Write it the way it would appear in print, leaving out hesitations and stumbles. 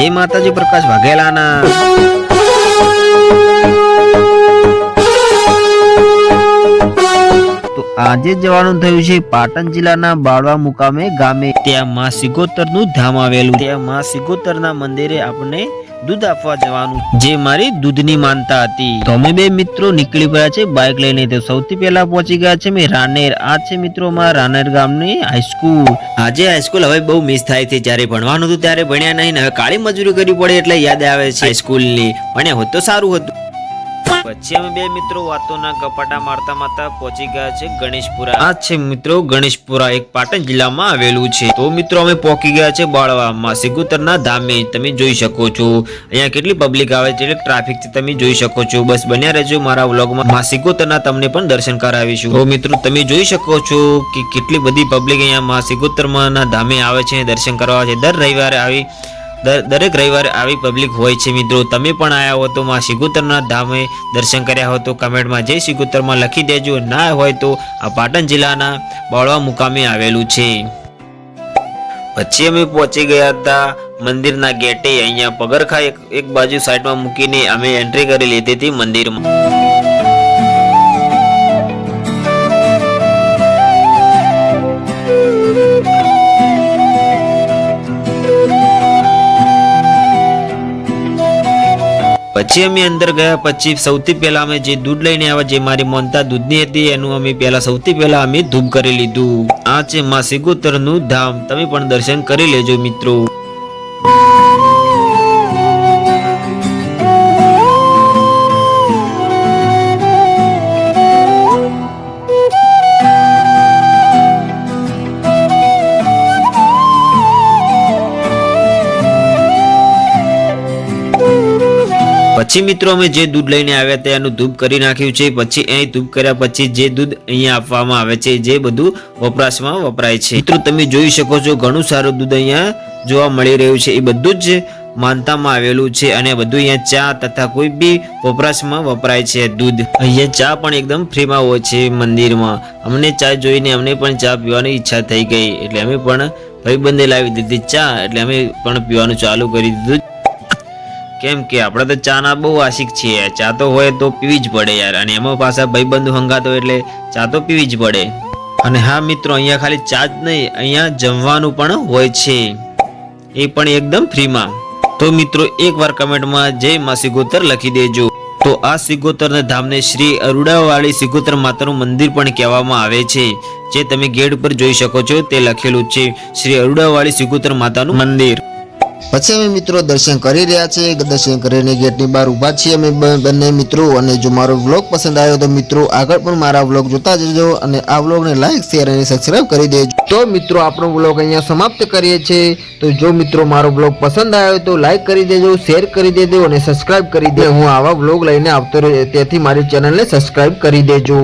जय माताजी प्रकाश वाघेलाना। तो આજે જવાનું થયું છે પાટણ જિલ્લાના બાળવા મુકામે ગામે। ત્યાં માં સિગોતરનું ધામ આવેલું। ત્યાં માં સિગોતરના મંદિરે આપણે दूध आपवा जवानुं जे मारी दूधनी मानता हती। तो अमे बे मित्रों निकली पड्या छे बाइक लईने। तो सौथी पहेला पहोंची गया छे मे रानेर। आ छे मित्रों मारा रानेर गामनी हाईस्कूल। आजे हाईस्कूल हवे बहु मिस थाय छे। ज्यारे भणवानुं हतुं त्यारे भण्या नहीं ने हवे काळी मजूरी करवी पड़े એટલે યાદ આવે છે હાઈસ્કૂલની। ભણ્યા હોત તો સારું હતું। પછી અમે બે મિત્રો વાતોના ગપાટા મારતા મારતા પહોંચી ગયા છે ગણેશપુરા। આ છે મિત્રો ગણેશપુરા એક પાટણ જિલ્લામાં આવેલું છે। તો મિત્રો અમે પહોંચી ગયા છે બાળવામાં સિગોતરના ધામે। તમે જોઈ શકો છો અહીંયા કેટલી પબ્લિક આવે છે, ટ્રાફિક છે તમે જોઈ શકો છો। બસ બન્યા રહેજો મારા વ્લોગમાં, માં સિગોતરના તમને પણ દર્શન કરાવીશું। તો મિત્રો તમે જોઈ શકો છો કે કેટલી બધી પબ્લિક અહીંયા માં સિગોતરના ધામે આવે છે દર્શન કરવા છે। દર રવિવારે આવી दरेक रविवार आवी पब्लिक होय छे। मित्रों तमे पण आया हो तो मां सिगोतरना धामे दर्शन कर्या हो तो कमेंट में जय सिगोतर में लखी देजो। ना होय तो आ पाटण जिल्लाना बाळवा मुकामे आवेलुं छे। पछी अमे पहोंची गया था मंदिरना गेटे। अहींया पगरखा एक बाजू साइड में मूकीने अमे एंट्री करी लीधी थी मंदिर में। પછી અમે અંદર ગયા પછી સૌથી પહેલા અમે જે દૂધ લઈને આવ્યા જે મારી મોનતા દૂધની હતી એનું અમે પહેલા સૌથી પહેલા અમે ધૂપ કરી લીધું। આ છે માં સિગોતરનું ધામ, તમે પણ દર્શન કરી લેજો મિત્રો। પછી મિત્રો અમે જે દૂધ લઈને આવ્યા હતા એનું ધૂપ કરી નાખ્યું છે। પછી અહીં ધૂપ કર્યા પછી જે દૂધ અહીંયા આપવામાં આવે છે જે બધું વપરાશમાં વપરાય છે। મિત્રો તમે જોઈ શકો છો ઘણું સારું દૂધ અહીંયા જોવા મળી રહ્યું છે। એ બધું જ માનતામાં આવેલું છે અને બધું અહીંયા ચા તથા કોઈ બી વપરાશમાં વપરાય છે દૂધ। અહીંયા ચા પણ એકદમ ફ્રીમાં હોય છે મંદિરમાં। અમને ચા જોઈને અમને પણ ચા પીવાની ઈચ્છા થઈ ગઈ એટલે અમે પણ ભાઈબંધે લાવી દીધી ચા એટલે અમે પણ પીવાનું ચાલુ કરી દીધું। केम के आपणे तो चा ना बहु आशिक छीए, चा तो होय तो पीवी ज पड़े यार। अने एमां पाछा भाईबंधु हंगातो एटले चा तो पीवी ज पड़े। अने हाँ मित्रों अहींया खाली चा ज नहीं अहींया जमवानुं पण होय छे ए पण एकदम फ्री में। तो मित्रों एक बार कमेंट में जय मां सिगोतर लखी देजो। तो आ सिगोतर धाम ने श्री अरुडावाળી सिगोतर मातानुं मंदिर पण कहेवामां आवे छे। जे तमे गेट पर जोई शको छो ते लखेलुं छे श्री अरुडावाળી सिगोतर मातानुं मंदिर। પછી અમે મિત્રો દર્શન કરી રહ્યા છે। દર્શન કરીને ગેટની બહાર ઊભા છીએ અમે બંને મિત્રો। અને જો મારો વ્લોગ પસંદ આવ્યો તો મિત્રો આગળ પણ મારા વ્લોગ જોતા જજો અને આ વ્લોગને લાઈક શેર અને સબસ્ક્રાઇબ કરી દેજો। તો મિત્રો આપણો વ્લોગ અહીંયા સમાપ્ત કરીએ છીએ। તો જો મિત્રો મારો વ્લોગ પસંદ આવ્યો તો લાઈક કરી દેજો, શેર કરી દેજો અને સબસ્ક્રાઇબ કરી દે। હું આવા વ્લોગ લઈને આવતો રહે તેથી મારી ચેનલને સબસ્ક્રાઇબ કરી દેજો।